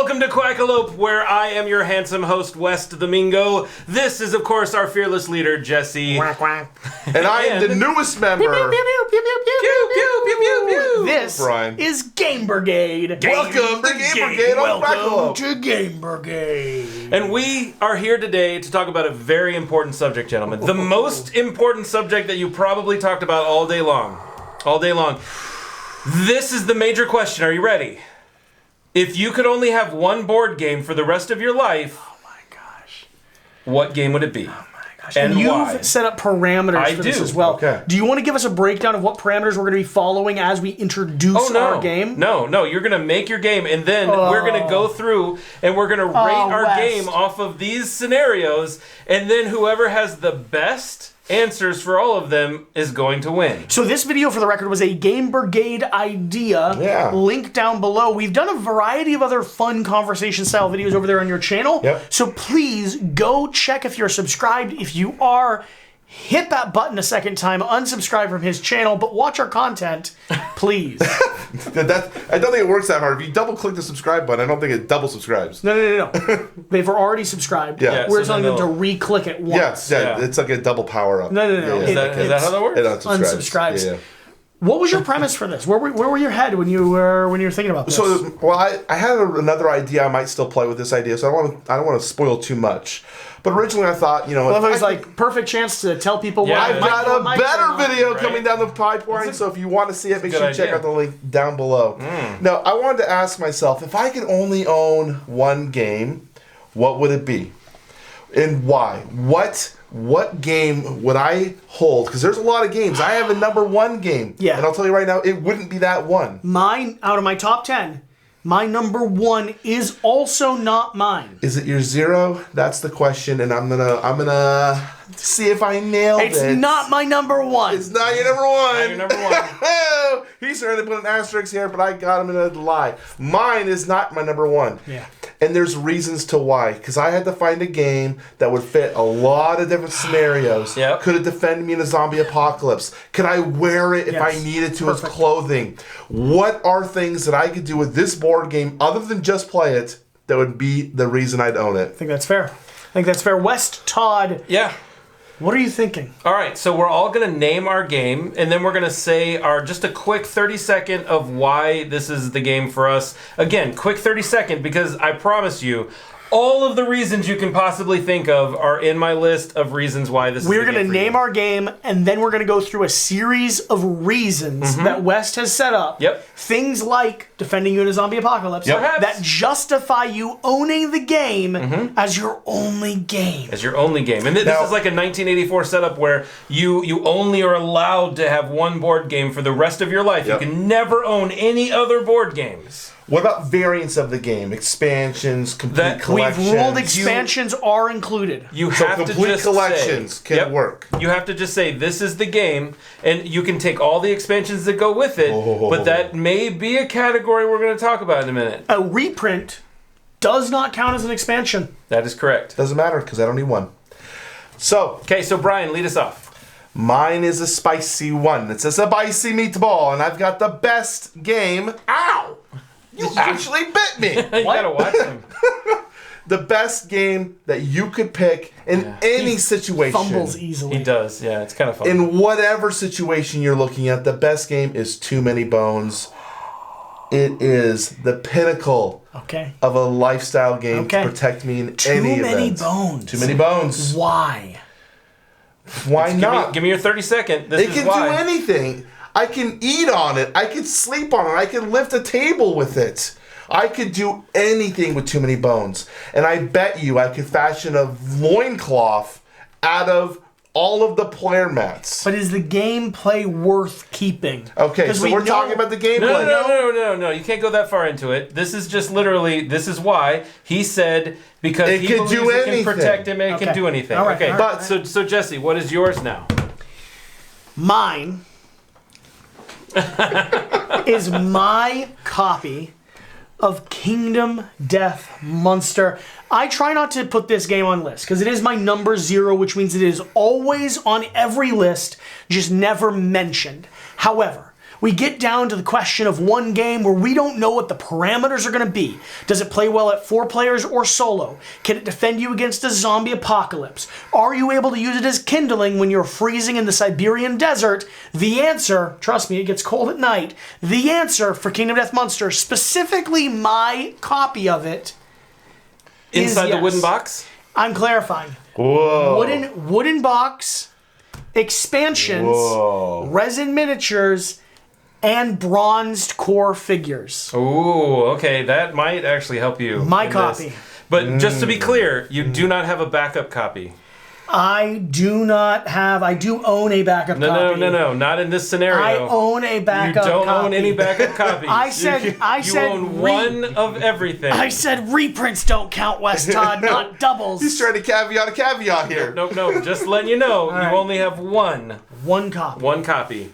welcome to Quackalope, where I am your handsome host, West Domingo. This is, of course, our fearless leader, Jesse. Quack, quack. And I am the newest member. Pew, pew, pew, pew, pew, pew, Pew, pew, pew, pew, pew. This Brian. is Game Brigade. Welcome to Game Brigade on Welcome Quackalope. to Game Brigade. And we are here today to talk about a very important subject, gentlemen. The most important subject that you probably talked about all day long. All day long. This is the major question. Are you ready? If you could only have one board game for the rest of your life, Oh my gosh. what game would it be? Oh my gosh. And you've why? set up parameters for this do. as well. Okay. Do you want to give us a breakdown of what parameters we're going to be following as we introduce our game? No, you're going to make your game, and then we're going to go through, and we're going to rate our West. game off of these scenarios, and then whoever has the best answers for all of them is going to win. So this video, for the record, was a Game Brigade idea. Yeah. Link down below. We've done a variety of other fun conversation-style videos over there on your channel. Yep. So please go check if you're subscribed. If you are, hit that button a second time, unsubscribe from his channel, but watch our content, please. I don't think it works that hard. If you double click the subscribe button, I don't think it double subscribes. No. They've already subscribed. Yeah. We're so telling then them to re-click it once. Yes, yeah, Yeah. it's like a double power up. No. Is that how that works? It unsubscribes. Unsubscribes. Yeah. What was your premise for this? Where were your head when you were thinking about this? So, well, I had another idea. I might still play with this idea, so I don't want to spoil too much. But originally, I thought, well, if it was I like perfect chance to tell people Yeah, what I've might got do on a my better channel. video Right. coming down the pipeline, so if you want to see it, make good sure you check idea. out the link down below. Now, I wanted to ask myself, if I could only own one game, what would it be? And why? What game would I hold? Because there's a lot of games. I have a number one game. Yeah. And I'll tell you right now, it wouldn't be that one. Mine, out of my top 10, my number one is also not mine. Is it your zero? That's the question, and I'm gonna see if I nailed it. It's not my number one. It's not your number one. Not your number one. He's trying to put an asterisk here, but I got him in a lie. Mine is not my number one. Yeah. And there's reasons to why. Because I had to find a game that would fit a lot of different scenarios. Yep. Could it defend me in a zombie apocalypse? Could I wear it if Yes. I needed to Perfect. as clothing? What are things that I could do with this board game other than just play it that would be the reason I'd own it? I think that's fair. West Todd, Yeah. what are you thinking? All right, so we're all going to name our game, and then we're going to say just a quick 30-second of why this is the game for us. Again, quick 30-second, because I promise you, all of the reasons you can possibly think of are in my list of reasons why this is We're the going to game for name you. our game, and then we're going to go through a series of reasons that West has set up. Yep. Things like defending you in a zombie apocalypse Yep. that justify you owning the game as your only game. As your only game. And this Now- is like a 1984 setup where you only are allowed to have one board game for the rest of your life. Yep. You can never own any other board games. What about variants of the game? Expansions, complete collections? We've ruled expansions are included. You So have to complete just collections say, can Yep. work. You have to just say this is the game, and you can take all the expansions that go with it. But that may be a category we're going to talk about in a minute. A reprint does not count as an expansion. That is correct. Doesn't matter because I don't need one. So, Okay, so Brian, lead us off. mine is a spicy one. It's a spicy meatball, and I've got the best game. Ow! You actually bit me. You gotta watch them. The best game that you could pick in any situation. Fumbles easily. He does. Yeah, it's kind of fun. In whatever situation you're looking at, the best game is Too Many Bones. It is the pinnacle Okay. of a lifestyle game Okay. to protect me in Too any many event. bones. Too many bones. Why? Why not? Give me your 30-second. This It is can why. do anything. I can eat on it. I can sleep on it. I can lift a table with it. I could do anything with Too Many Bones. And I bet you I could fashion a loincloth out of all of the player mats. But is the gameplay worth keeping? Okay, 'Cause so we we're know- talking about the gameplay. No. You can't go that far into it. This is just literally, this is why he said, because It he can believes do it can anything. protect him and it Okay. can do anything. All right, Okay, all but right. so Jesse, what is yours now? Mine is my copy of Kingdom Death Monster. I try not to put this game on lists because it is my number 0, which means it is always on every list, just never mentioned. However, we get down to the question of one game where we don't know what the parameters are going to be. Does it play well at 4 players or solo? Can it defend you against a zombie apocalypse? Are you able to use it as kindling when you're freezing in the Siberian desert? The answer, trust me, it gets cold at night. The answer for Kingdom Death Monster, specifically my copy of it, is Inside the yes. wooden box? I'm clarifying. Whoa. Wooden box, expansions, resin miniatures, and bronzed core figures. Ooh, okay, that might actually help you. My in copy. this. But just to be clear, you do not have a backup copy. I do own a backup copy. No, not in this scenario. I own a backup You don't copy. own any backup copies. I said own one of everything. I said reprints don't count, West Todd, not doubles. He's trying to caveat a caveat here. No, just letting you know, right. you only have one. One copy. One copy.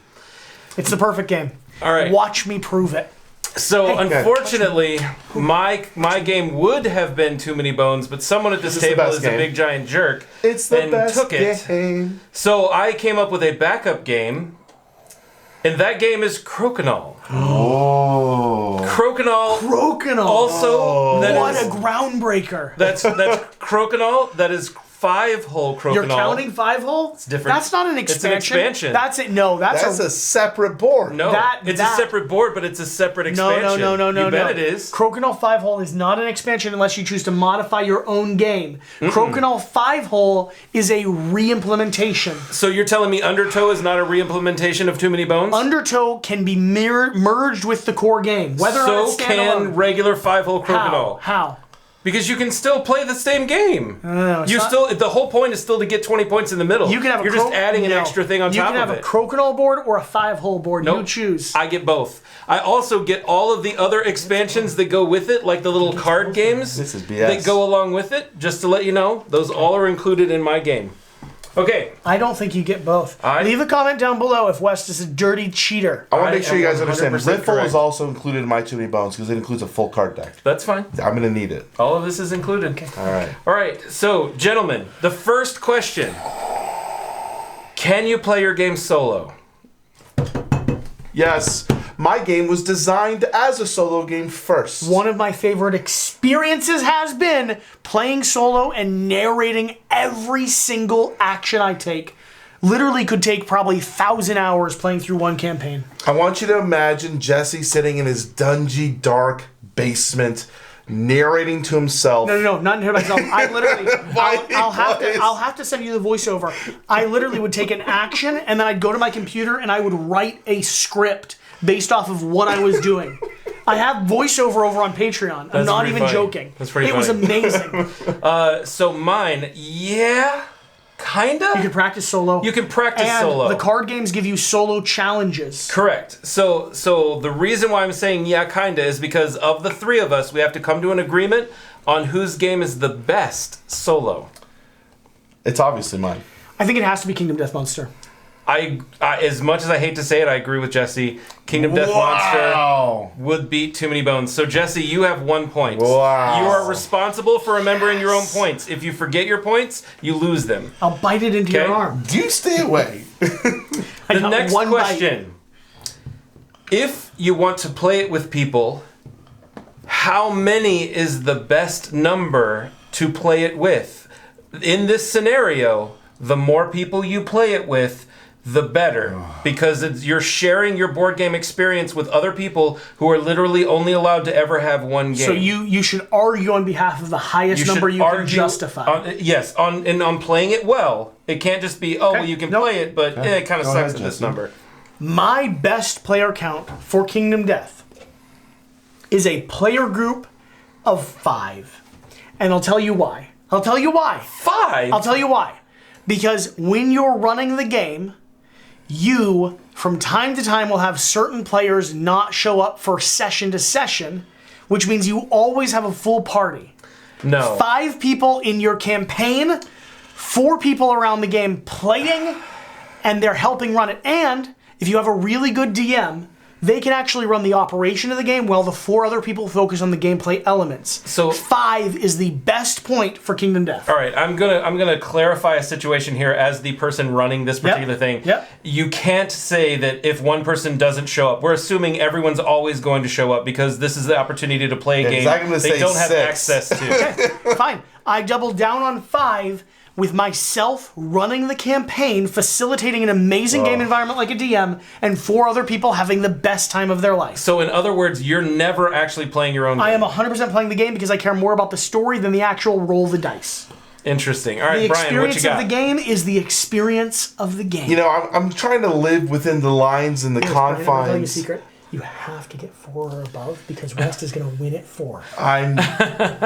It's the perfect game. All right. Watch me prove it. So, unfortunately, my game would have been Too Many Bones, but someone at this table is a big giant jerk It's the and best took it. game. So I came up with a backup game, and that game is Crokinole. Oh. Crokinole. Also, that What is- a groundbreaker. that's Crokinole. That is 5-hole Crokinole. You're counting 5-hole? It's different. That's not an It's expansion. an expansion. That's it. No, That's a separate board. No, it's a separate board, but it's a separate expansion. No. You bet it is. Crokinole 5-hole is not an expansion unless you choose to modify your own game. Crokinole 5-hole is a re-implementation. So you're telling me Undertow is not a re-implementation of Too Many Bones? Undertow can be merged with the core game, whether or not So it's can standalone. regular 5-hole Crokinole. How? Because you can still play the same game. No, it's you not- still. The whole point is still to get 20 points in the middle. You can have You're just adding an extra thing on top of it. You can have a Crokinole board or a 5-hole board. Nope. You choose. I get both. I also get all of the other expansions that go with it, like the little card games This is BS. that go along with it. Just to let you know, those all are included in my game. Okay. I don't think you get both. Leave a comment down below if West is a dirty cheater. I want to make sure you guys understand. 100% Riffle correct. is also included in my Too Many Bones because it includes a full card deck. That's fine. I'm going to need it. All of this is included. Okay. All right. All right. So, gentlemen, the first question. Can you play your game solo? Yes, my game was designed as a solo game first. One of my favorite experiences has been playing solo and narrating every single action I take. Literally could take probably 1,000 hours playing through one campaign. I want you to imagine Jesse sitting in his dungy, dark basement, narrating to himself. No, not in here myself. I literally, voice. I'll have to send you the voiceover. I literally would take an action and then I'd go to my computer and I would write a script based off of what I was doing. I have voiceover over on Patreon. I'm not even joking. That's pretty It was funny. amazing. So mine, yeah, kinda. You can practice solo. You can practice and solo. the card games give you solo challenges. Correct. So the reason why I'm saying yeah, kinda, is because of the three of us, we have to come to an agreement on whose game is the best solo. It's obviously mine. I think it has to be Kingdom Death Monster. I as much as I hate to say it, I agree with Jesse. Kingdom Death Monster would beat Too Many Bones. So Jesse, you have 1 point. Wow. You are responsible for remembering your own points. If you forget your points, you lose them. I'll bite it into Okay. your arm. Do you stay away? The got next one question. If you want to play it with people, how many is the best number to play it with? In this scenario, the more people you play it with, the better. Because you're sharing your board game experience with other people who are literally only allowed to ever have one game. So you should argue on behalf of the highest number you can justify. Yes, on playing it well. It can't just be, well, you can play it, but it kind of Go sucks ahead, at this Jesse. number. My best player count for Kingdom Death is a player group of 5. And I'll tell you why. 5? I'll tell you why. Because when you're running the game, you, from time to time, will have certain players not show up for session to session, which means you always have a full party. No. 5 people in your campaign, 4 people around the game playing, and they're helping run it. And if you have a really good DM, They can actually run the operation of the game while the 4 other people focus on the gameplay elements. So 5 is the best point for Kingdom Death. All right, I'm gonna clarify a situation here as the person running this particular thing. Yep. You can't say that if one person doesn't show up, we're assuming everyone's always going to show up because this is the opportunity to play a game they don't have 6. access to. Fine. I doubled down on 5 with myself running the campaign, facilitating an amazing game environment like a DM, and 4 other people having the best time of their life. So in other words, you're never actually playing your own game. I am 100% playing the game because I care more about the story than the actual roll the dice. Interesting. All right, The Brian, what experience you got? of the game is the experience of the game. You know, I'm trying to live within the lines and the Brian, I'm telling you a confines. secret. You have to get 4 or above because West is going to win at 4. I'm.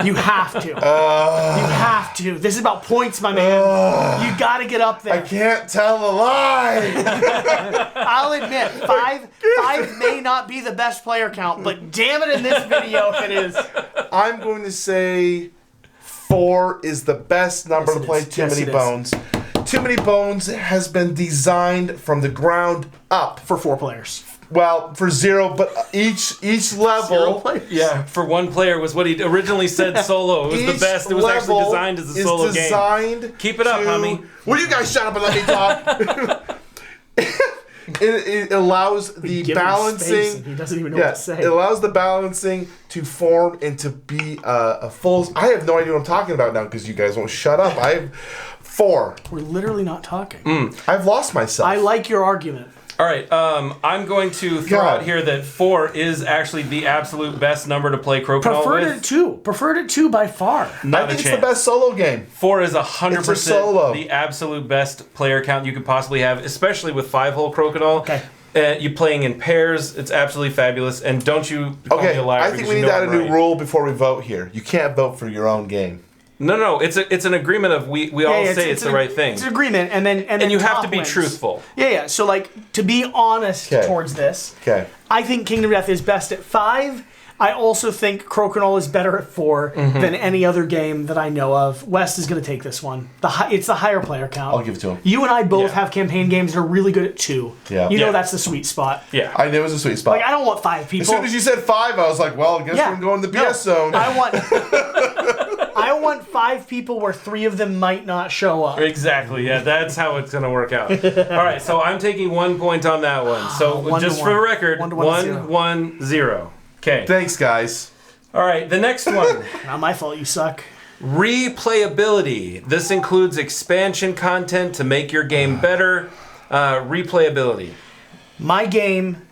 You have to. You have to. This is about points, my man. You got to get up there. I can't tell a lie. I'll admit, 5 may not be the best player count, but damn it in this video if it is. I'm going to say 4 is the best number Yes, to it play is. Too Yes, Many it is. Bones. Too Many Bones has been designed from the ground up. For 4 players. Well, for 0, but each level. Yeah, for 1 player was what he originally said solo. It was the Each best. It was actually level designed as a is solo game. designed Keep it up, to- homie. Will you guys shut up and let me talk? It allows the Give him space balancing. and he doesn't even know what to say. It allows the balancing to form and to be a full. I have no idea what I'm talking about now because you guys won't shut up. I have 4. We're literally not talking. I've lost myself. I like your argument. All right, I'm going to throw God. out here that 4 is actually the absolute best number to play Crokinole Preferred with. it 2. Preferred it 2 by far. I Not a think it's chance. the best solo game. 4 is 100% It's a solo. the absolute best player count you could possibly have, especially with 5-hole Crokinole. Okay. You playing in pairs, it's absolutely fabulous. And don't you call me Okay, a liar I think because we you need know to add I'm a new right. rule before we vote here. You can't vote for your own game. No, it's an agreement of we all say it's the right thing. It's an agreement, and then And you have to top be wins. truthful. Yeah. So like to be honest 'Kay. towards this, Okay. I think Kingdom Death is best at 5. I also think Crokinole is better at 4 than any other game that I know of. West is going to take this one. It's the higher player count. I'll give it to him. You and I both Yeah. have campaign games that are really good at 2. Yeah. You know Yeah. that's the sweet spot. Yeah. I knew it was a sweet spot. Like I don't want 5 people. As soon as you said 5, I was like, well, I guess we're going to the BS zone. I want 5 people where 3 of them might not show up. Exactly. Yeah, that's how it's going to work out. All right, so I'm taking 1 point on that one. So 1 to just 1. for the record, 1 to 1 to 1-1-0. Okay. Thanks, guys. All right, the next one. Not my fault. You suck. Replayability. This includes expansion content to make your game better. Replayability. My game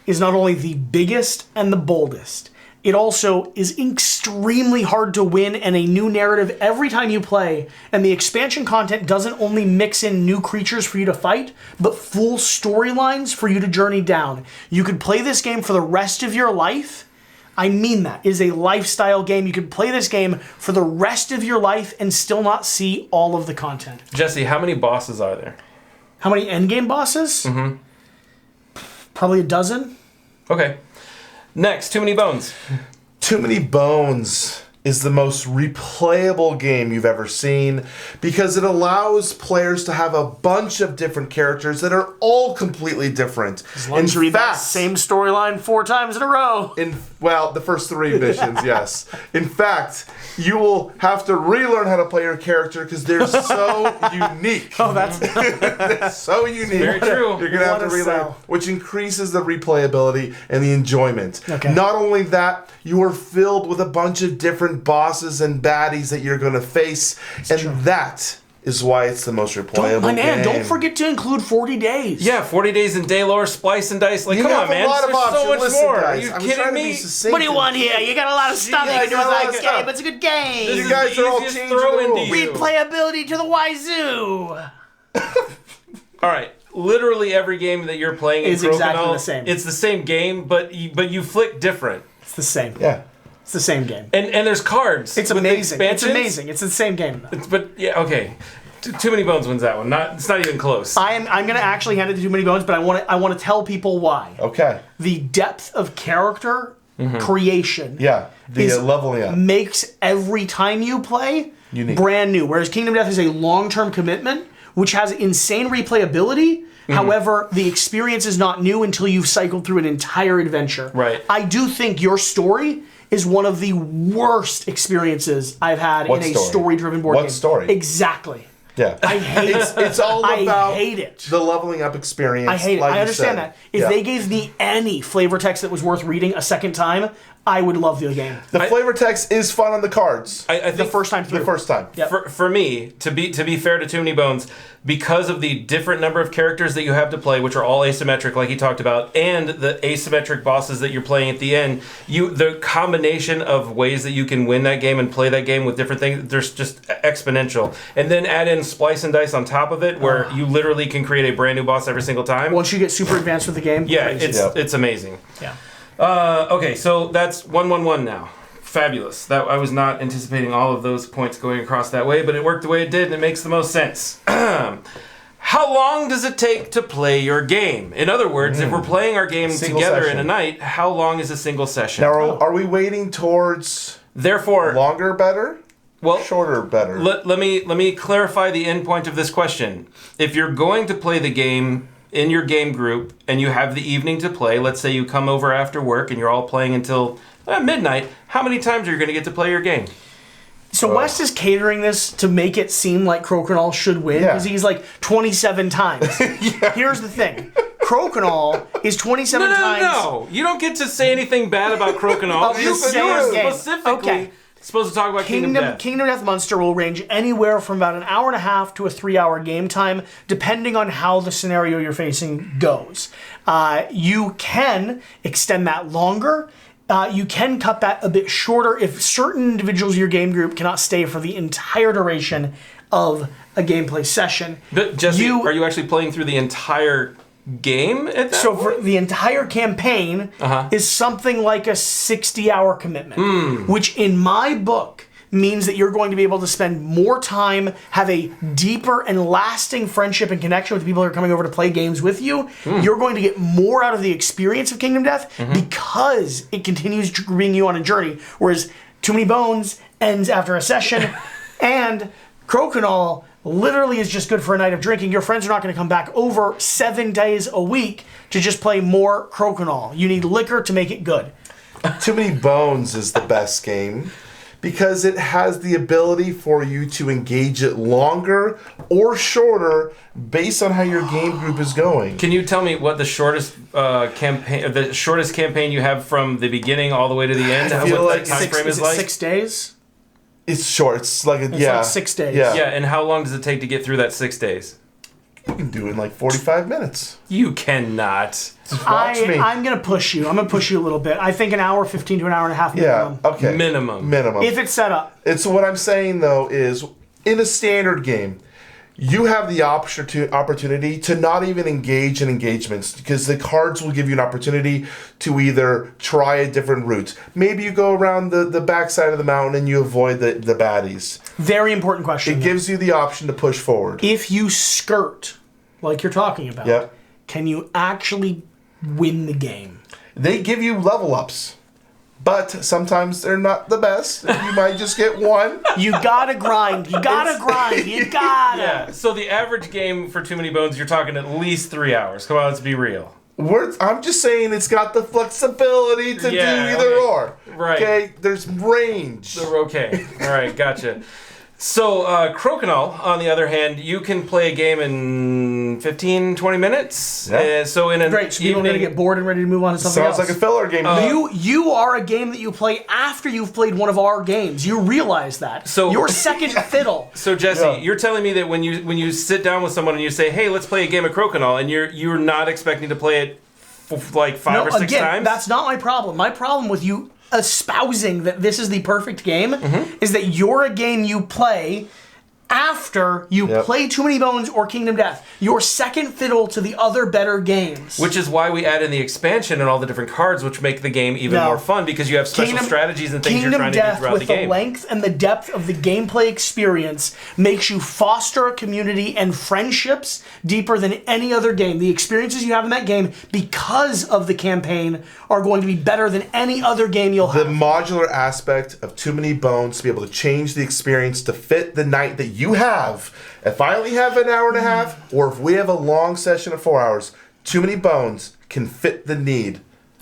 is not only the biggest and the boldest, it also is extremely hard to win and a new narrative every time you play. And the expansion content doesn't only mix in new creatures for you to fight, but full storylines for you to journey down. You could play this game for the rest of your life. I mean that. It is a lifestyle game. You could play this game for the rest of your life and still not see all of the content. Jesse, how many bosses are there? How many endgame bosses? Mm-hmm. Probably a dozen. Okay. Next, Too Many Bones. Too Many Bones is the most replayable game you've ever seen because it allows players to have a bunch of different characters that are all completely different. As long as you read that same storyline 4 times in a row. Well, the first 3 missions, yes. In fact, you will have to relearn how to play your character because they're so unique. Oh, that's They're so unique. Very true. You're going to have to What a relearn, sell. which increases the replayability and the enjoyment. Okay. Not only that, you are filled with a bunch of different bosses and baddies that you're going to face, that is why it's the most replayable my man, game. don't forget to include 40 days. Yeah, 40 days in day lore, splice and dice. Like, You come have on, man. a lot of There's options. so much Listen, more. guys, Are you I was kidding trying to be me? succinct What do you and- want here? You got a lot of stuff. Yeah, You I can do got a with lot that of stuff. game. It's a good game. This You is guys the are all easiest changing throw the into rules. you. Replayability to the wazoo. All right, literally every game that you're playing in Is exactly Crokinole, the same. It's the same game, but you flick different. It's the same. Yeah. It's the same game. And there's cards. It's with the amazing. It's expansions. amazing. It's the same game. But yeah, okay. Too Many Bones wins that one. It's not even close. I'm gonna actually hand it to Too Many Bones, but I want to tell people why. Okay. The depth of character creation. Yeah. The is- leveling up. Makes every time you play Unique. brand new. Whereas Kingdom Death is a long-term commitment which has insane replayability. However, the experience is not new until you've cycled through an entire adventure. Right. I do think your story is one of the worst experiences I've had in a story-driven board game. What story? Exactly. Yeah. I hate it. It's all about I hate it. the leveling up experience. I hate it. Like I understand you that. said. If they gave me any flavor text that was worth reading a second time, I would love the game. The flavor text is fun on the cards. I think The first time through. the first time. Yep. For me, to be fair to Too Many Bones, because of the different number of characters that you have to play, which are all asymmetric, like he talked about, and the asymmetric bosses that you're playing at the end, the combination of ways that you can win that game and play that game with different things, there's just exponential. And then add in Splice and Dice on top of it, where you literally can create a brand new boss every single time. Once you get super advanced with the game, Yeah, crazy. it's amazing. Yeah. Okay, so that's 1-1-1 now. Fabulous. That I was not anticipating all of those points going across that way, but it worked the way it did, and it makes the most sense. How long does it take to play your game? In other words, if we're playing our game Single together session. in a night, how long is a single session? Now, are we waiting towards Therefore, longer better? well, Shorter better? let me clarify the end point of this question. If you're going to play the game in your game group and you have the evening to play, let's say you come over after work and you're all playing until midnight, how many times are you going to get to play your game? So West is catering this to make it seem like Crokinole should win because he's like 27 times. Here's the thing. Crokinole is 27 times. No. You don't get to say anything bad about Crokinole. Of the you same game. specifically supposed to talk about Kingdom Death. Kingdom Death Monster will range anywhere from about an hour and a half to a 3-hour game time, depending on how the scenario you're facing goes. You can extend that longer. You can cut that a bit shorter if certain individuals in your game group cannot stay for the entire duration of a gameplay session. But Jesse, are you actually playing through the entire game at that So point? for the entire campaign is something like a 60-hour commitment, which in my book means that you're going to be able to spend more time, have a deeper and lasting friendship and connection with the people who are coming over to play games with you. You're going to get more out of the experience of Kingdom Death because it continues to bring you on a journey, whereas Too Many Bones ends after a session, and Crokinole literally is just good for a night of drinking. Your friends are not going to come back over 7 days a week to just play more Crokinole. You need liquor to make it good. Too Many Bones is the best game because it has the ability for you to engage it longer or shorter based on how your game group is going. Can you tell me what the shortest campaign you have from the beginning all the way to the end? I feel what like that time frame is like? 6 days? It's short. It's like like 6 days. Yeah. Yeah, and how long does it take to get through that 6 days? You can do it in like 45 minutes. You cannot. Just watch me. I'm going to push you. I'm going to push you a little bit. I think an hour 15 to an hour and a half minimum. Yeah. Okay. Minimum. If it's set up. It's what I'm saying though is in a standard game, you have the opportunity to not even engage in engagements because the cards will give you an opportunity to either try a different route. Maybe you go around the backside of the mountain and you avoid the baddies. Very important question. It gives you the option to push forward. If you skirt, like you're talking about, Yep. can you actually win the game? They give you level ups, but sometimes they're not the best. You might just get one. You gotta grind. You gotta grind. You gotta. Yeah, so the average game for Too Many Bones, you're talking at least 3 hours. Come on, let's be real. I'm just saying it's got the flexibility to do either or. Right. Okay, there's range. Okay, all right, gotcha. So, Crokinole, on the other hand, you can play a game in 15, 20 minutes. Yeah. So in an Great. So people are gonna get bored and ready to move on to something Sounds else. like a filler game. You are a game that you play after you've played one of our games. You realize that. So- your second fiddle. So Jesse, Yeah. you're telling me that when you sit down with someone and you say, "Hey, let's play a game of Crokinole," and you're not expecting to play it like 5 or 6 again, times? that's not my problem. My problem with you espousing that this is the perfect game is that you're a game you play after you play Too Many Bones or Kingdom Death. Your second fiddle to the other better games. Which is why we add in the expansion and all the different cards, which make the game even more fun because you have special strategies and things you're trying to do throughout the game. With the length and the depth of the gameplay experience makes you foster a community and friendships deeper than any other game. The experiences you have in that game because of the campaign are going to be better than any other game you'll The have. modular aspect of Too Many Bones to be able to change the experience to fit the night that if I only have an hour and a half, or if we have a long session of 4 hours, Too Many Bones can fit the need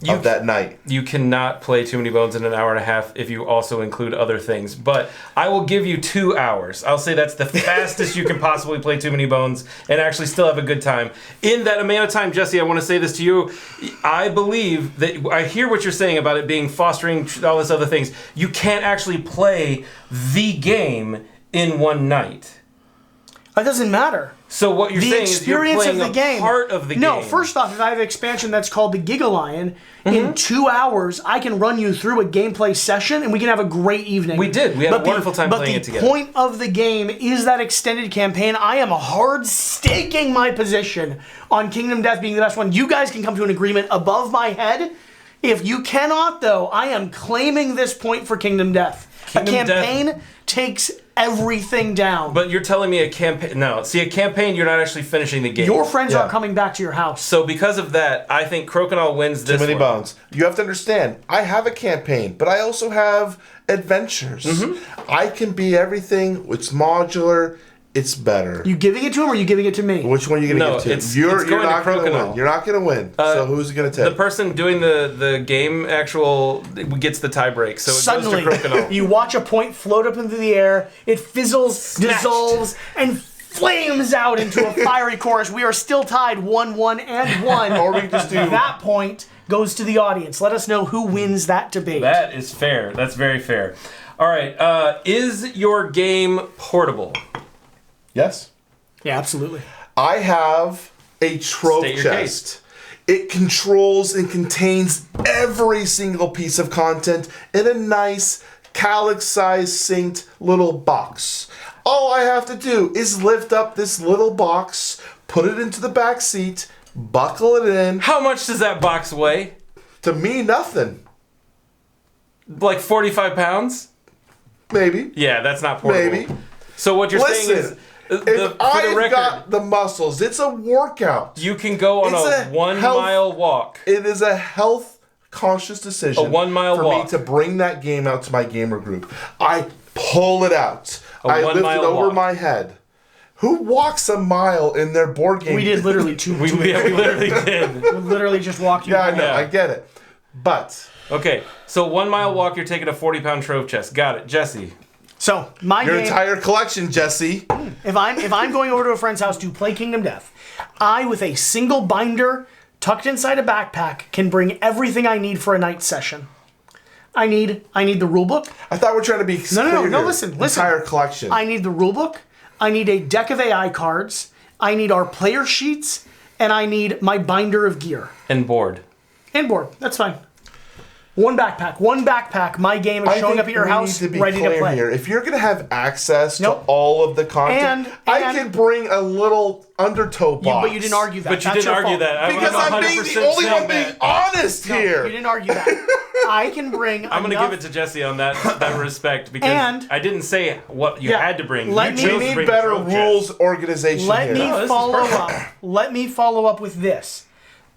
of that night. You cannot play Too Many Bones in an hour and a half if you also include other things. But I will give you 2 hours. I'll say that's the fastest you can possibly play Too Many Bones and actually still have a good time. In that amount of time, Jesse, I want to say this to you. I believe that I hear what you're saying about it being fostering all this other things. You can't actually play the game in one night. It doesn't matter. So what you're saying is you're playing of the game. Part of the game. No, first off, if I have an expansion that's called the Giga Lion, in 2 hours, I can run you through a gameplay session and we can have a great evening. We did. We had a wonderful time playing it together. But the point of the game is that extended campaign. I am hard staking my position on Kingdom Death being the best one. You guys can come to an agreement above my head. If you cannot, though, I am claiming this point for Kingdom Death. A campaign takes everything down. But you're telling me a campaign... No, see, a campaign, you're not actually finishing the game. Your friends aren't coming back to your house. So because of that, I think Crokinole wins this Too Many one. Bones. You have to understand, I have a campaign, but I also have adventures. I can be everything. It's modular. It's better. You giving it to him or are you giving it to me? Which one are you going to give to? It's You're going not to going to Crokinole. win. You're not going to win. So who's it going to take? The person doing the game gets the tie break. So it Suddenly, goes to Crokinole. you watch a point float up into the air, it fizzles, Snatched. dissolves, and flames out into a fiery chorus. We are still tied 1-1 and 1. Or we can just do... That point goes to the audience. Let us know who wins that debate. That is fair. That's very fair. All right. Is your game portable? Yes. Yeah, absolutely. I have a trove State your chest. It controls and contains every single piece of content in a nice calyx-sized synced little box. All I have to do is lift up this little box, put it into the back seat, buckle it in. How much does that box weigh? To me, nothing. Like 45 pounds? Maybe. Yeah, that's not portable. Maybe. So what you're saying is... Listen, if I've got the muscles, it's a workout. You can go on a 1 mile walk. It is a health-conscious decision. A 1 mile for walk. me to bring that game out to my gamer group. I pull it out. I 1 lift it mile over walk. my head. Who walks a mile in their board game? We did literally two. We literally did. We literally just walked you. Yeah, I know. Yeah. I get it. But Okay, so 1 mile walk, you're taking a 40-pound trove chest. Got it. Jesse. So my your game. entire collection, Jesse. If I'm going over to a friend's house to play Kingdom Death, I, with a single binder tucked inside a backpack, can bring everything I need for a night session. I need the rulebook. I thought we were trying to be No, clear. listen. Entire collection. I need the rulebook. I need a deck of AI cards. I need our player sheets, and I need my binder of gear. And board. And board. That's fine. One backpack. My game is showing up at your house, need to be ready to clear play. here. If you're going to have access Nope. to all of the content, I And- can bring a little undertow box. But you didn't argue that. But you That's didn't your argue fault. that. Because I'm being the 100% only one saying being that. honest No, here. you didn't argue that. I can bring. I'm going to give it to Jesse on that respect because And- I didn't say what you had to bring. Let You me- chose We to need bring the better trove chest. rules organization Let here. me this is follow perfect. up. Let me follow up with this.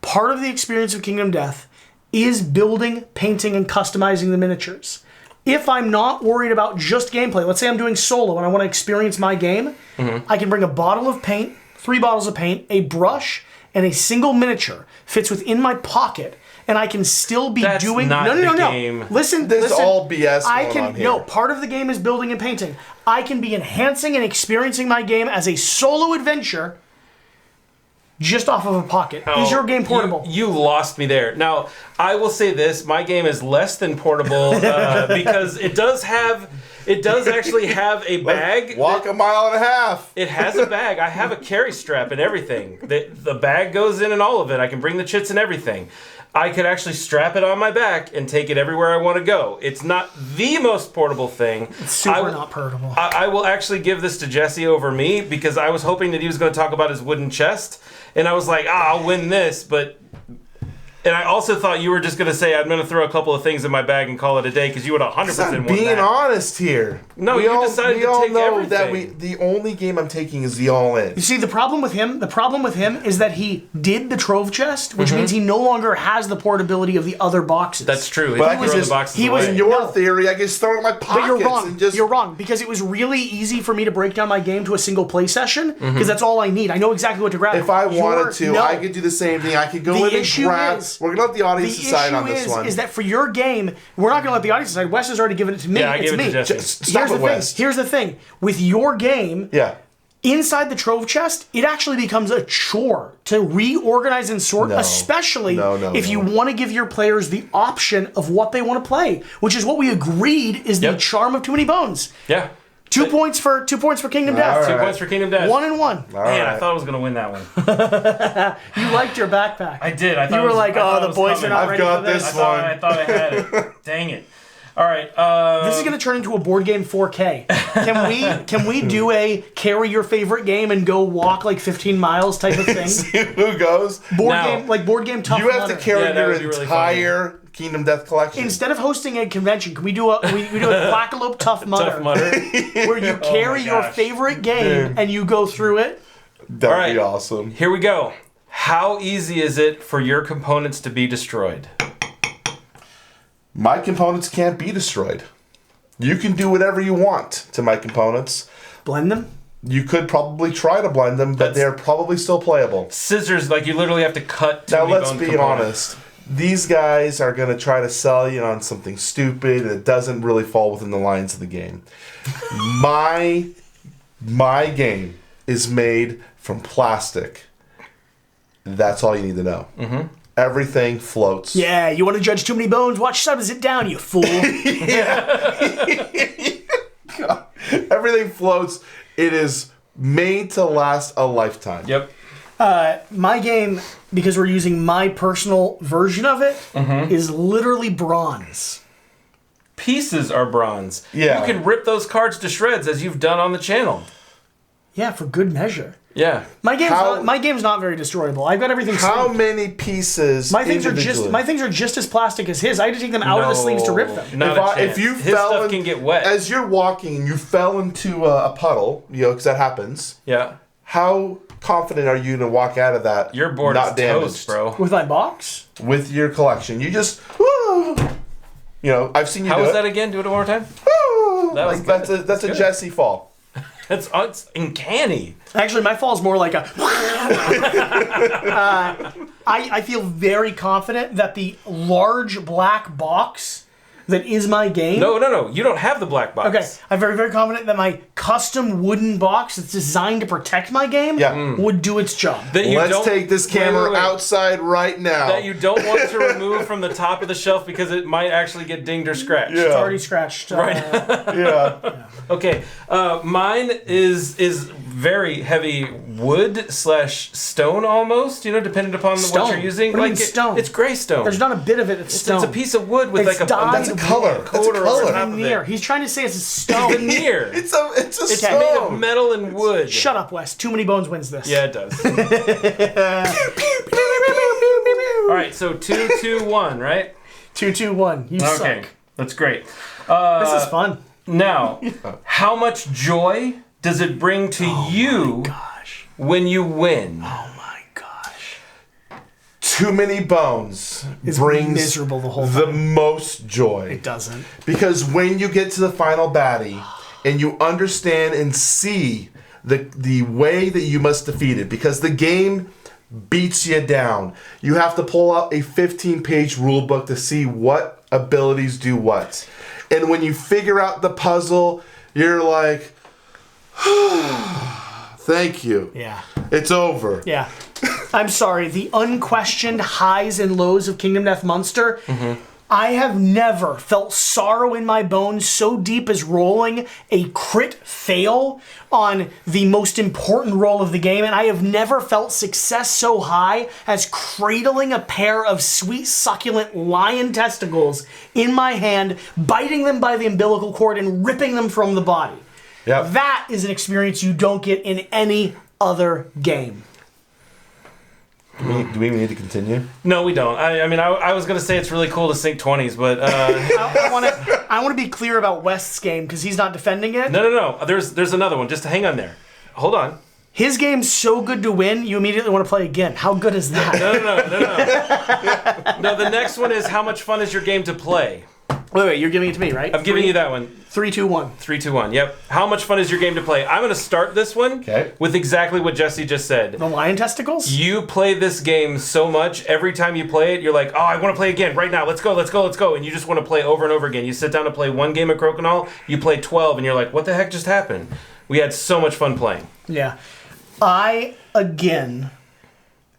Part of the experience of Kingdom Death is building, painting, and customizing the miniatures. If I'm not worried about just gameplay, let's say I'm doing solo and I want to experience my game, I can bring a bottle of paint, 3 bottles of paint, a brush, and a single miniature fits within my pocket, and I can still be That's doing not no. the game. Listen, This is listen. all BS I going can on here. no. Part of the game is building and painting. I can be enhancing and experiencing my game as a solo adventure. Just off of a pocket. Is your game portable? You lost me there. Now, I will say this: my game is less than portable because it does actually have a bag. Walk a mile and a half. It has a bag. I have a carry strap and everything. The bag goes in and all of it. I can bring the chits and everything. I could actually strap it on my back and take it everywhere I want to go. It's not the most portable thing. It's super not portable. I will actually give this to Jesse over me because I was hoping that he was going to talk about his wooden chest. And I was like, I'll win this. But And I also thought you were just going to say, I'm going to throw a couple of things in my bag and call it a day because you would 100% won being that. honest here. No, you decided to take everything. The only game I'm taking is the all-in. You see, the problem with him is that he did the trove chest, which means he no longer has the portability of the other boxes. That's true. But He was in your theory, I just throw it in my pockets. But you're wrong. And just... You're wrong because it was really easy for me to break down my game to a single play session because that's all I need. I know exactly what to grab. If I wanted to, I could do the same thing. I could go in and grab. We're gonna let the audience decide on this one. The issue is that for your game, we're not gonna let the audience decide. Wes has already given it to me. Yeah, I it's gave it me. to Jesse. Here's the thing. With your game, inside the trove chest, it actually becomes a chore to reorganize and sort, especially if you want to give your players the option of what they want to play, which is what we agreed is the charm of Too Many Bones. Yeah. 2 points for Kingdom Death. 2 points for Kingdom Death. 1 and 1. Man, I thought I was going to win that one. You liked your backpack. I did. I thought you were like, oh, the boys are not ready for this. I thought I had it. Dang it. All right. This is going to turn into a board game 4K. Can we do a carry your favorite game and go walk like 15 miles type of thing? See who goes? Board game Tough You have to carry your entire really Kingdom Death collection. Instead of hosting a convention, can we do a Quackalope Tough Mudder? Where you carry your favorite game and you go through it? That'd be awesome. Here we go. How easy is it for your components to be destroyed? My components can't be destroyed. You can do whatever you want to my components. Blend them? You could probably try to blend them, but they're probably still playable. Scissors, like you literally have to cut. Now let's be honest. These guys are going to try to sell you on something stupid that doesn't really fall within the lines of the game. My game is made from plastic. That's all you need to know. Mm-hmm. Everything floats. Yeah, you want to judge Too Many Bones? Watch Sub It Down, you fool. Everything floats. It is made to last a lifetime. Yep. My game, because we're using my personal version of it, is literally bronze. Pieces are bronze. Yeah. You can rip those cards to shreds as you've done on the channel. Yeah, for good measure. Yeah. My game's not very destroyable. I've got everything. How many pieces? My things are just as plastic as his. I had to take them out of the sleeves to rip them. If you his fell stuff can get wet as you're walking and you fell into a puddle, because that happens. Yeah. How confident are you to walk out of that? Your board not is damaged, toast, bro. With my box? With your collection, you just. I've seen you. How do was it. that again? Do it one more time. That's a Jesse fall. It's uncanny. Actually, my fall's more like a... I feel very confident that the large black box that is my game... No. You don't have the black box. Okay. I'm very, very confident that my custom wooden box that's designed to protect my game would do its job. Let's take this camera outside right now. That you don't want to remove from the top of the shelf because it might actually get dinged or scratched. Yeah. It's already scratched. Right. Yeah. Okay. Mine is very heavy wood/stone almost, depending upon what you're using. What do you mean stone? It's gray stone. There's not a bit of it that's stone. It's a piece of wood with It's like That's a color. That's a color. Veneer. He's trying to say it's a stone. Veneer. It's a stone. Made of metal and wood. Shut up, Wes. Too Many Bones wins this. Yeah, it does. All right, so 2-2-1, right? 2-2-1. You suck. That's great. This is fun. Now, how much joy does it bring to you when you win? Oh my gosh. Too Many Bones brings miserable the whole time. Most joy. It doesn't. Because when you get to the final baddie and you understand and see the way that you must defeat it, because the game beats you down. You have to pull out a 15-page rule book to see what abilities do what. And when you figure out the puzzle, you're like, thank you. Yeah. It's over. Yeah. I'm sorry. The unquestioned highs and lows of Kingdom Death Monster. I have never felt sorrow in my bones so deep as rolling a crit fail on the most important roll of the game, and I have never felt success so high as cradling a pair of sweet, succulent lion testicles in my hand, biting them by the umbilical cord, and ripping them from the body. Yep. That is an experience you don't get in any other game. Do we even need to continue? No, we don't. I mean, I was going to say it's really cool to sink 20s, but... I want to be clear about West's game because he's not defending it. No. There's another one. Just hang on there. Hold on. His game's so good to win, you immediately want to play again. How good is that? No. No, the next one is how much fun is your game to play? Wait, you're giving it to me, right? I'm giving you that one. 3, 2, 1. 3, 2, 1. Yep. How much fun is your game to play? I'm going to start this one with exactly what Jesse just said. The lion testicles? You play this game so much, every time you play it, you're like, oh, I want to play again right now. Let's go. And you just want to play over and over again. You sit down to play one game of Crokinole, you play 12, and you're like, what the heck just happened? We had so much fun playing. Yeah. I, again,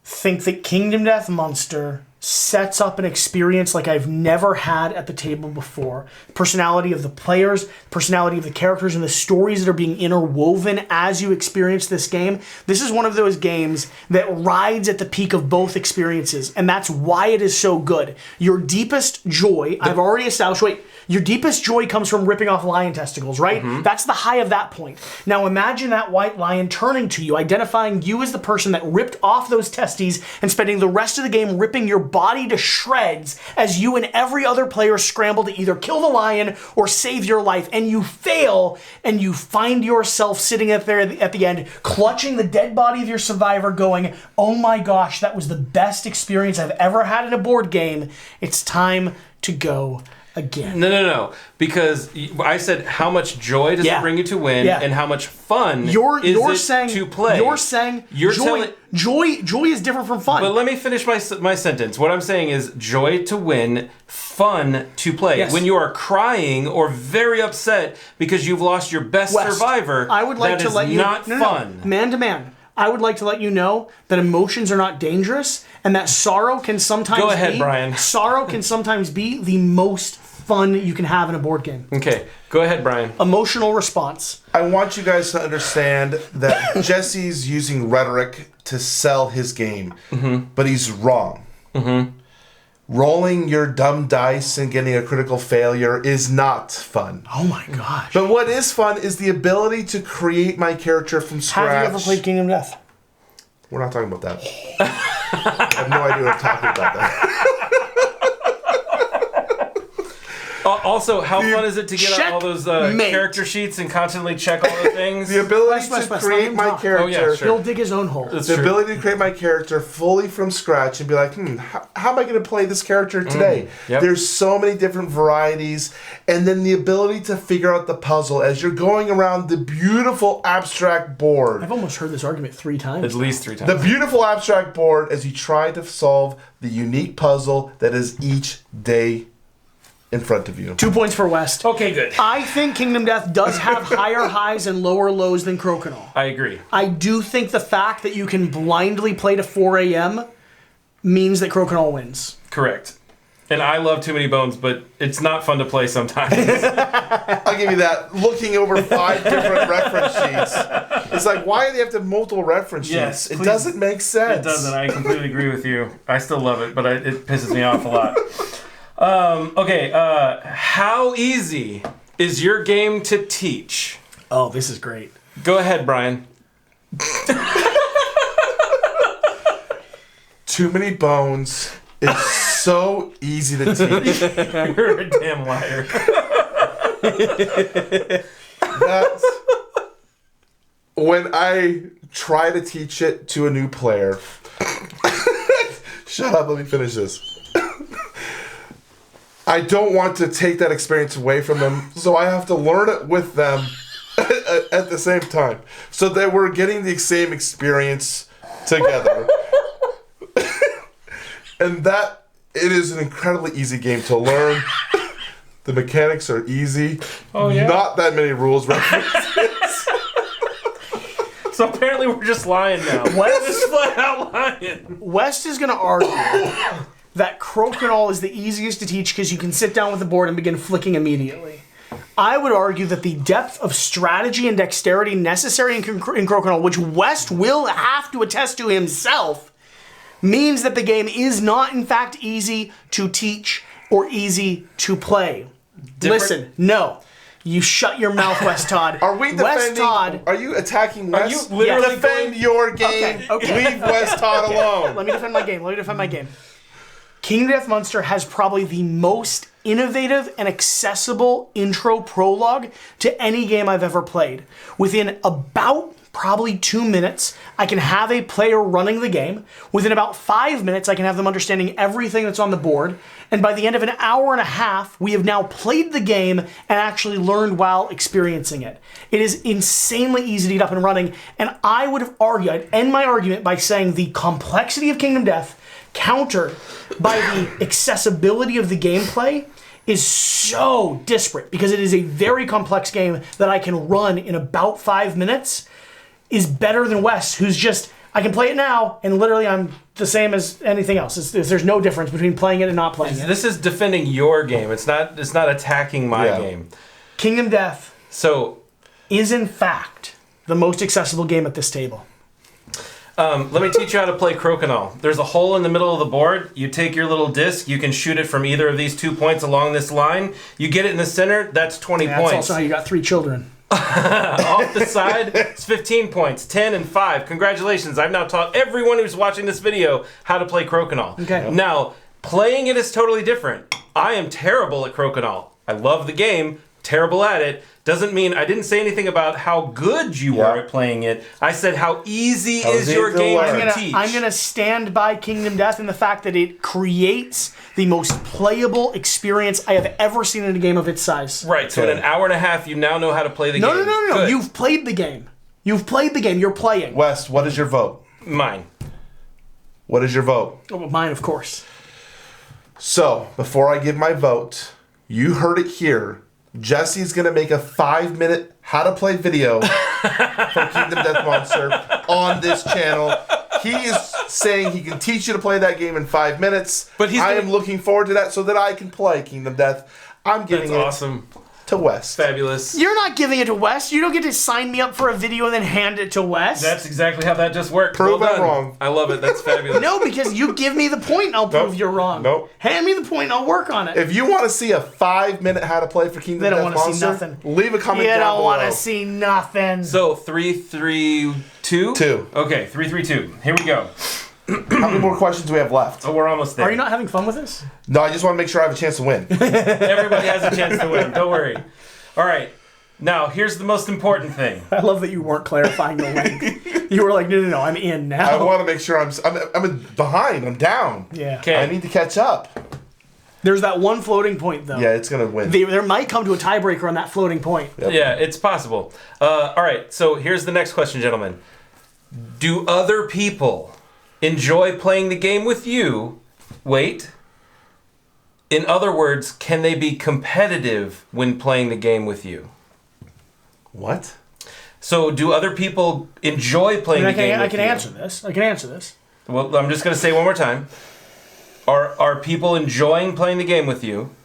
think that Kingdom Death Monster sets up an experience like I've never had at the table before. Personality of the players, personality of the characters, and the stories that are being interwoven as you experience this game. This is one of those games that rides at the peak of both experiences, and that's why it is so good. Your deepest joy, I've already established, your deepest joy comes from ripping off lion testicles, right? Mm-hmm. That's the high of that point. Now imagine that white lion turning to you, identifying you as the person that ripped off those testes and spending the rest of the game ripping your body to shreds as you and every other player scramble to either kill the lion or save your life. And you fail, and you find yourself sitting at the end, clutching the dead body of your survivor going, oh my gosh, that was the best experience I've ever had in a board game. It's time to go again. No. Because I said how much joy does it bring you to win, and how much fun you're is saying, it to play. You're saying joy is different from fun. But let me finish my sentence. What I'm saying is joy to win, fun to play. Yes. When you are crying or very upset because you've lost your best survivor, I would like to let you not fun. Man to man. I would like to let you know that emotions are not dangerous and that sorrow can sometimes Go ahead, Brian. Sorrow can sometimes be the most fun you can have in a board game. Okay, go ahead, Brian. Emotional response. I want you guys to understand that Jesse's using rhetoric to sell his game, but he's wrong. Rolling your dumb dice and getting a critical failure is not fun. Oh my gosh. But what is fun is the ability to create my character from scratch. Have you ever played Kingdom Death? We're not talking about that. I have no idea what I'm talking about that. Also, how fun is it to get out all those character sheets and constantly check all the things? The ability to create my character. Oh, yeah, sure. He'll dig his own hole. The ability to create my character fully from scratch and be like, how am I going to play this character today? Yep. There's so many different varieties. And then the ability to figure out the puzzle as you're going around the beautiful abstract board. I've almost heard this argument 3 times. At least 3 times. The beautiful abstract board as you try to solve the unique puzzle that is each day in front of you. 2 points for West. Okay, good. I think Kingdom Death does have higher highs and lower lows than Crokinole. I agree. I do think the fact that you can blindly play to 4 a.m. means that Crokinole wins. Correct. And I love Too Many Bones, but it's not fun to play sometimes. I'll give you that. Looking over 5 different reference sheets. It's like, why do they have to have multiple reference sheets? Yes, it doesn't make sense. It doesn't. I completely agree with you. I still love it, but it pisses me off a lot. Okay, how easy is your game to teach? Oh, this is great. Go ahead, Brian. Too Many Bones is so easy to teach. You're a damn liar. That's when I try to teach it to a new player. Shut up, let me finish this. I don't want to take that experience away from them, so I have to learn it with them at the same time, so that we're getting the same experience together. And that it is an incredibly easy game to learn. The mechanics are easy. Oh yeah. Not that many rules references. So apparently we're just lying now. We're just flat out lying. West is going to argue that Crokinole is the easiest to teach because you can sit down with the board and begin flicking immediately. I would argue that the depth of strategy and dexterity necessary in Crokinole, which West will have to attest to himself, means that the game is not, in fact, easy to teach or easy to play. Listen, no. You shut your mouth, West Todd. Are we defending? West Todd. Are you attacking West? Are you literally defend your game? Okay. Leave West Todd alone. Let me defend my game. Kingdom Death Monster has probably the most innovative and accessible intro prologue to any game I've ever played. Within about probably 2 minutes, I can have a player running the game. Within about 5 minutes, I can have them understanding everything that's on the board. And by the end of an hour and a half, we have now played the game and actually learned while experiencing it. It is insanely easy to get up and running. And I would argue, I'd end my argument by saying the complexity of Kingdom Death countered by the accessibility of the gameplay is so disparate because it is a very complex game that I can run in about 5 minutes is better than West, who's just, I can play it now and literally I'm the same as anything else. There's no difference between playing it and not playing it. This is defending your game. It's not attacking my game. Kingdom Death is in fact the most accessible game at this table. Let me teach you how to play Crokinole. There's a hole in the middle of the board. You take your little disc. You can shoot it from either of these 2 points along this line. You get it in the center. That's 20 points. That's also how you got 3 children. Off the side, it's 15 points. 10 and 5. Congratulations. I've now taught everyone who's watching this video how to play Crokinole. Okay. Now, playing it is totally different. I am terrible at Crokinole. I love the game. Terrible at it. Doesn't mean I didn't say anything about how good you were at playing it. I said how easy is your game to teach. I'm going to stand by Kingdom Death and the fact that it creates the most playable experience I have ever seen in a game of its size. Right, so in an hour and a half, you now know how to play the game. No. Good. You've played the game. You've played the game. You're playing. West, what is your vote? Mine. What is your vote? Oh, well, mine, of course. So, before I give my vote, you heard it here. Jesse's going to make a 5-minute how to play video for Kingdom Death Monster on this channel. He is saying he can teach you to play that game in 5 minutes. But I am looking forward to that so that I can play Kingdom Death. I'm giving it awesome. To West. Fabulous. You're not giving it to West. You don't get to sign me up for a video and then hand it to West. That's exactly how that just worked. Prove well I'm wrong. I love it. That's fabulous. No, because you give me the point and I'll prove you're wrong. Nope. Hand me the point and I'll work on it. If you want to see a 5-minute how to play for Kingdom Death Monster, see nothing. Leave a comment down below. You don't want to see nothing. So 3, 3, 2? 2. Okay, 3, 3, 2. Here we go. How many more questions do we have left? Oh, we're almost there. Are you not having fun with this? No, I just want to make sure I have a chance to win. Everybody has a chance to win. Don't worry. All right. Now, here's the most important thing. I love that you weren't clarifying the length. You were like, no, I'm in now. I want to make sure I'm behind. I'm down. Yeah. Okay. I need to catch up. There's that one floating point, though. Yeah, it's going to win. There might come to a tiebreaker on that floating point. Yep. Yeah, it's possible. All right, so here's the next question, gentlemen. Do other people enjoy playing the game with you? Wait. In other words, can they be competitive when playing the game with you? What? So, do other people enjoy playing the game with you? I can answer this. Well, I'm just going to say it one more time. Are people enjoying playing the game with you?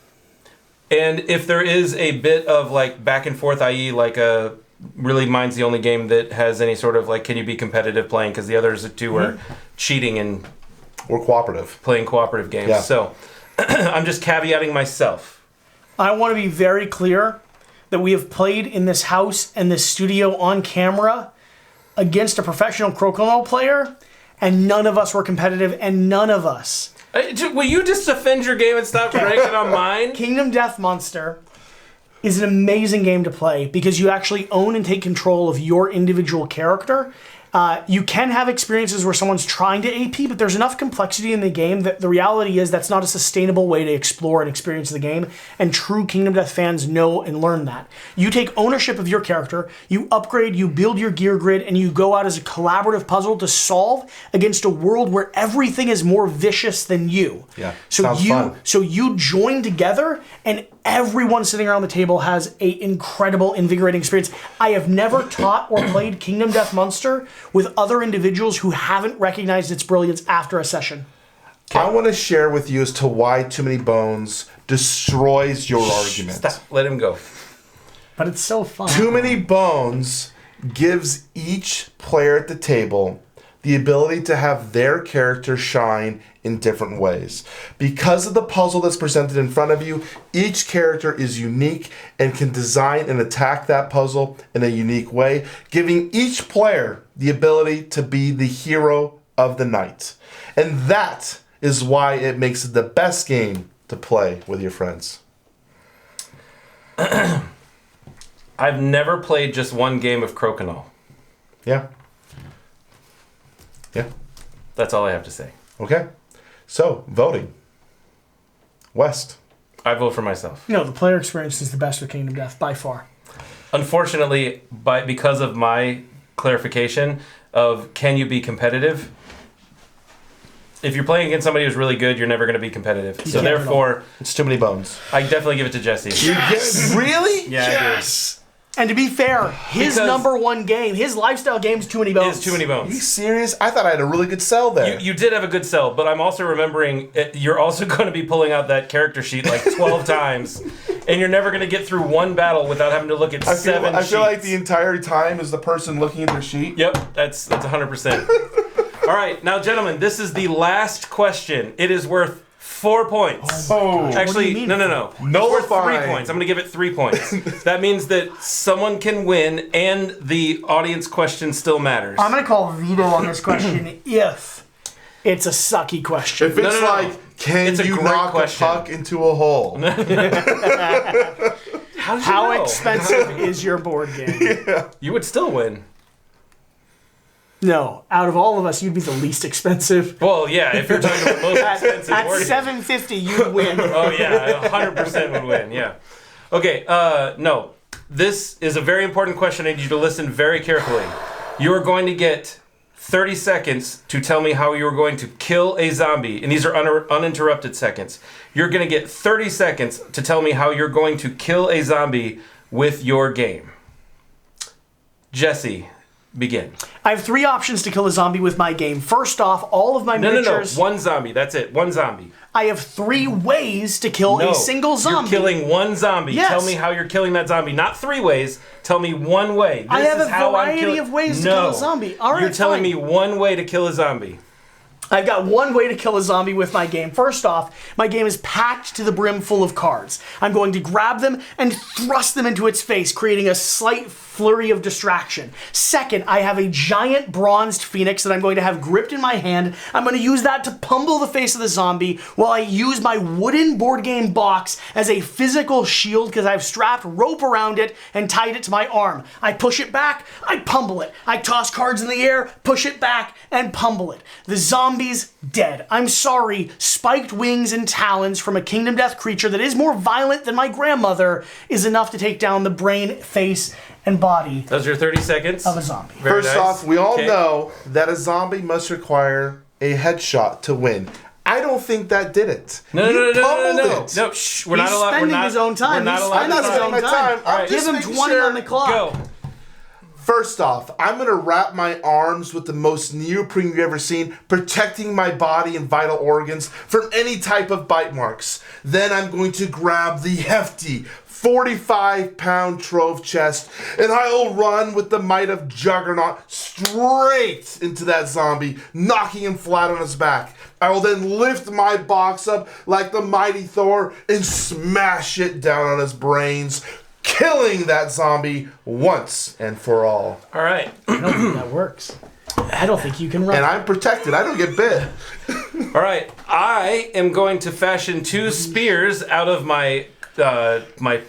And if there is a bit of like back and forth, i.e. like really mine's the only game that has any sort of like, can you be competitive playing? Because the others two are cheating and Or cooperative. playing cooperative games. Yeah. So I'm just caveating myself. I want to be very clear that we have played in this house and this studio on camera against a professional Crokinole player, and none of us were competitive, and none of us. Will you just defend your game and stop ranking on mine? Kingdom Death Monster is an amazing game to play because you actually own and take control of your individual character. You can have experiences where someone's trying to AP, but there's enough complexity in the game that the reality is that's not a sustainable way to explore and experience the game, and true Kingdom Death fans know and learn that. You take ownership of your character, you upgrade, you build your gear grid, and you go out as a collaborative puzzle to solve against a world where everything is more vicious than you. Yeah, sounds fun. So you join together, and everyone sitting around the table has an incredible, invigorating experience. I have never taught or played Kingdom Death Monster with other individuals who haven't recognized its brilliance after a session. I want to share with you as to why Too Many Bones destroys your argument. Stop. Let him go. But it's so fun. Too Many Bones gives each player at the table the ability to have their character shine in different ways. Because of the puzzle that's presented in front of you, each character is unique and can design and attack that puzzle in a unique way, giving each player the ability to be the hero of the night. And that is why it makes it the best game to play with your friends. I've never played just one game of Crokinole. Yeah. Yeah. That's all I have to say. Okay. So, voting. West. I vote for myself. No, the player experience is the best with Kingdom Death, by far. Unfortunately, because of my clarification of can you be competitive, if you're playing against somebody who's really good, you're never going to be competitive. So can't therefore, It's too many bones. I definitely give it to Jesse. Really? Yeah, Yes. And to be fair, his Because- number one game, his lifestyle game is Too Many Bones. It's too many Are you bones. serious? I thought I had a really good sell there. You did have a good sell, but I'm also remembering you're also going to be pulling out that character sheet like 12 times, and you're never going to get through one battle without having to look at seven I feel like sheets. the entire time is the person looking at their sheet. Yep, that's 100%. All right, now, gentlemen, this is the last question. It is worth 4 points. Oh. Actually, mean? no. It's worth 3 Nullifying. points. I'm going to give it 3 points. That means that someone can win, and the audience question still matters. I'm going to call veto on this question if it's a sucky question. If it's No. like, can It's a you great knock question. a puck into a hole? How did you How know? expensive is your board game? You would still win. No, out of all of us, you'd be the least expensive. Well, yeah, if you're talking about most expensive At board games. $7.50, you'd win. Oh yeah, 100% would win. Yeah. Okay. No, this is a very important question. I need you to listen very carefully. You are going to get 30 seconds to tell me how you are going to kill a zombie, and these are uninterrupted seconds. You're going to get 30 seconds to tell me how you're going to kill a zombie with your game. Jesse, begin. I have 3 options to kill a zombie with my game. First off, all of my No. miniatures... One zombie. That's it. One zombie. I have 3 ways to kill No, a single zombie. You're killing one zombie. Yes. Tell me how you're killing that zombie. Not 3 ways. Tell me one way. I This have is a how I'm variety of ways to kill a zombie. All right, You're telling fine. me one way to kill a zombie. I've got one way to kill a zombie with my game. First off, my game is packed to the brim full of cards. I'm going to grab them and thrust them into its face, creating a slight flurry of distraction. Second, I have a giant bronzed phoenix that I'm going to have gripped in my hand. I'm going to use that to pummel the face of the zombie while I use my wooden board game box as a physical shield because I've strapped rope around it and tied it to my arm. I push it back, I pummel it. I toss cards in the air, push it back, and pummel it. The zombie's dead. I'm sorry, spiked wings and talons from a Kingdom Death creature that is more violent than my grandmother is enough to take down the brain, face, and body Those are your 30 seconds. of a zombie. Very First nice. off, we all Okay. know that a zombie must require a headshot to win. I don't think that did it. No. You pummeled it. No, shh. We're He's not allowed. We're spending not, his own time. We're not He's allowed I'm to not spending talk. spending my time. I'm Alright. just Give him making 20 sure. on the clock. Go. First off, I'm going to wrap my arms with the most neoprene you've ever seen, protecting my body and vital organs from any type of bite marks. Then I'm going to grab the hefty 45-pound trove chest, and I'll run with the might of Juggernaut straight into that zombie, knocking him flat on his back. I will then lift my box up like the mighty Thor and smash it down on his brains, killing that zombie once and for all. All right. I don't think that works. I don't think you can run. And I'm protected. I don't get bit. All right. I am going to fashion 2 spears out of my my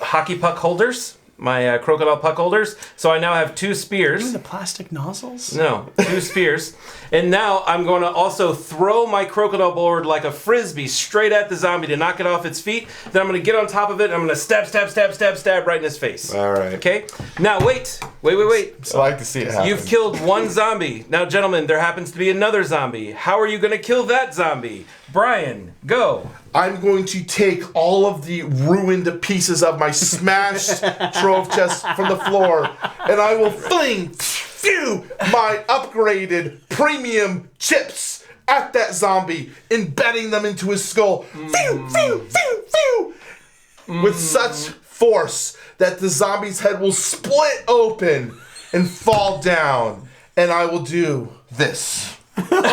hockey puck holders, my crocodile puck holders. So I now have 2 spears. The plastic nozzles? No, 2 spears. And now I'm going to also throw my crocodile board like a frisbee straight at the zombie to knock it off its feet. Then I'm going to get on top of it and I'm going to stab right in his face. All right. Okay? Now wait. I like to see it happen. You've killed 1 zombie. Now, gentlemen, there happens to be another zombie. How are you going to kill that zombie? Brian, go. I'm going to take all of the ruined pieces of my smashed trove chest from the floor, and I will fling my upgraded premium chips at that zombie, embedding them into his skull. With such force that the zombie's head will split open and fall down. And I will do this. He's gonna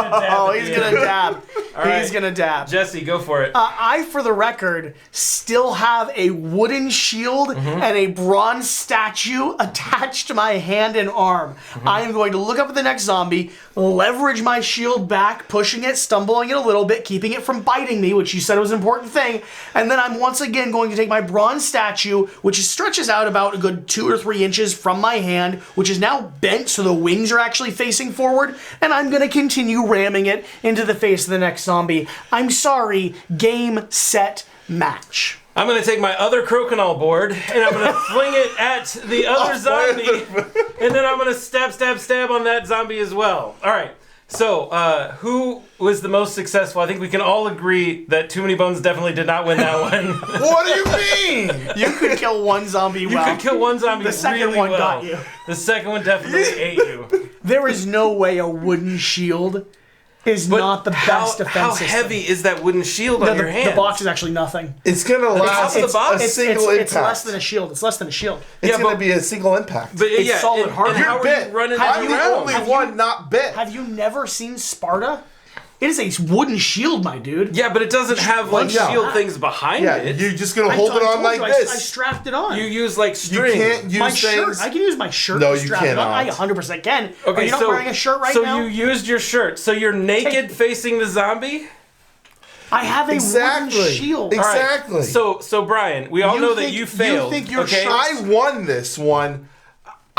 dab. Oh, he's gonna dab. right. He's gonna dab. Jesse, go for it. I, for the record, still have a wooden shield and a bronze statue attached to my hand and arm. I am going to look up at the next zombie, leverage my shield back, pushing it, stumbling it a little bit, keeping it from biting me, which you said was an important thing, and then I'm once again going to take my bronze statue, which stretches out about a good 2 or 3 inches from my hand, which is now bent so the wings are actually facing forward, and I'm going to continue ramming it into the face of the next zombie. I'm sorry, game, set, match. I'm going to take my other crokinole board and I'm going to fling it at the other zombie, and then I'm going to stab on that zombie as well. All right. So, who was the most successful? I think we can all agree that Too Many Bones definitely did not win that one. What do you mean? You could kill one zombie You could kill one zombie The second really one well. got you. The second one definitely ate you. There is no way a wooden shield is But not the best defense how system. heavy is that wooden shield on your hand? The box is actually nothing. It's gonna last top of the box? a single impact. It's less than a shield. It's less than a shield. It's Yeah, gonna but- be a single impact. But It's yeah, solid and hardware. how You're are bit. you running I'm it the around? only one not bit. Have you never seen Sparta? It is a wooden shield, my dude. Yeah, but it doesn't have like yeah. shield things behind Yeah, it. you're just gonna I hold it told on like you, I this. strapped it on. You use like You string. can't use my things. shirt. I can use my shirt No, to you strap it on. I cannot. 100% can. Okay, Are you not so, wearing a shirt right so now? you used your shirt. So you're naked Take- facing the zombie? I have a Exactly. wooden shield. All right, Exactly. So Brian, we all know that think- you failed. You think your okay? shirt? I won this one.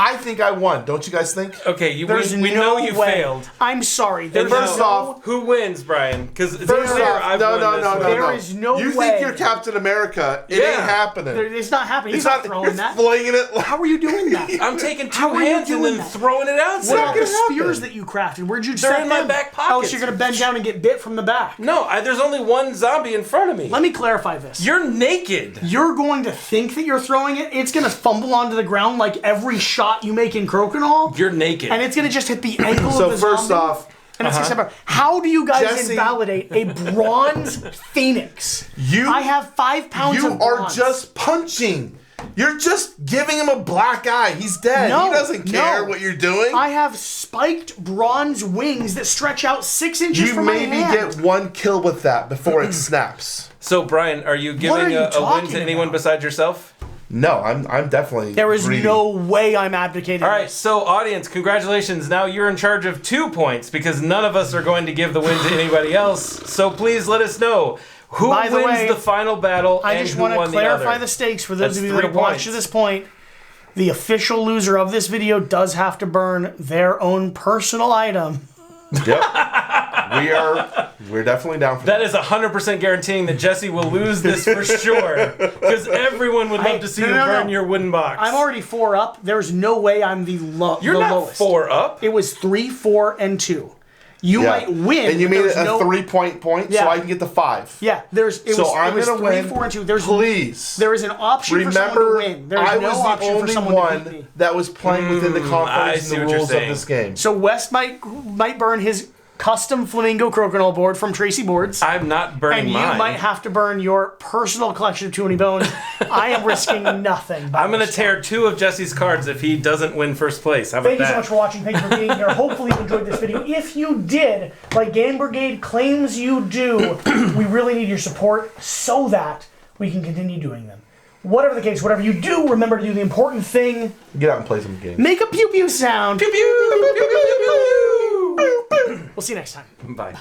I think I won. Don't you guys think? Okay, There's we no know you way. failed. I'm sorry. There's First no, off, Who wins, Brian? Because it's First clear off, I've no, won no, this no, one. no, There no. is no You way. think you're Captain America? It Yeah. ain't happening. it's not happening. He's It's not not. throwing You're that. flinging it. How are you doing that? I'm taking two How are you hands and doing then that? throwing it out What about there. the spears that you crafted? Where'd you They're set in my them? back Oh, pockets. so you're gonna bend down and get bit from the back. No, there's only one zombie in front of me. Let me clarify this. You're naked. You're going to think that you're throwing it. It's going to fumble onto the ground like every shot you make in Crokinole. You're naked. And it's going to just hit the ankle So of the first zombie. off, And it's gonna step out. How do you guys Jesse- invalidate a bronze phoenix? I have 5 pounds you of are bronze. just punching. You're just giving him a black eye. He's dead. No, he doesn't care no. what you're doing. I have spiked bronze wings that stretch out 6 inches You from my maybe hand. get one kill with that before it snaps. So, Brian, are you are giving you a win talking to anyone about? besides yourself? No, I'm definitely. There is greedy. no way I'm advocating All right, this. so audience, congratulations. Now you're in charge of 2 points because none of us are going to give the win to anybody else. So please let us know who By the wins way, the final battle I and just who want won to clarify the other. the stakes for those That's of you that 3 have watched points. to this point. The official loser of this video does have to burn their own personal item. Yep. We're definitely down for That is 100% guaranteeing that Jesse will lose this for sure. Because everyone would love to see no, you no, burn no. your wooden box. I'm already 4 up. There's no way I'm the You're the not lowest. 4 up. It was 3, 4, and 2. You Yeah. might win. And you but made there's it a no, 3-point point, so Yeah. I can get the 5. Yeah, it was So I'm 3, gonna win. 4, and 2. There's Please. There is an option for someone Remember, to win. There is I no was the option for only someone to beat me. one that was playing within the I confines see and what the you're rules of saying. this game. So West might burn his custom flamingo crokinole board from Tracy Boards. I'm not burning And you mine. might have to burn your personal collection of Too Many Bones. I am risking nothing. I'm going to tear 2 of Jesse's cards if he doesn't win first place. How about Thank you that? so much for watching. Thank you for being here. Hopefully you enjoyed this video. If you did, like Game Brigade claims you do, we really need your support so that we can continue doing them. Whatever the case, whatever you do, remember to do the important thing. Get out and play some games. Make a pew pew sound. Pew, pew, pew, pew, pew, pew, pew. We'll see you next time. Bye.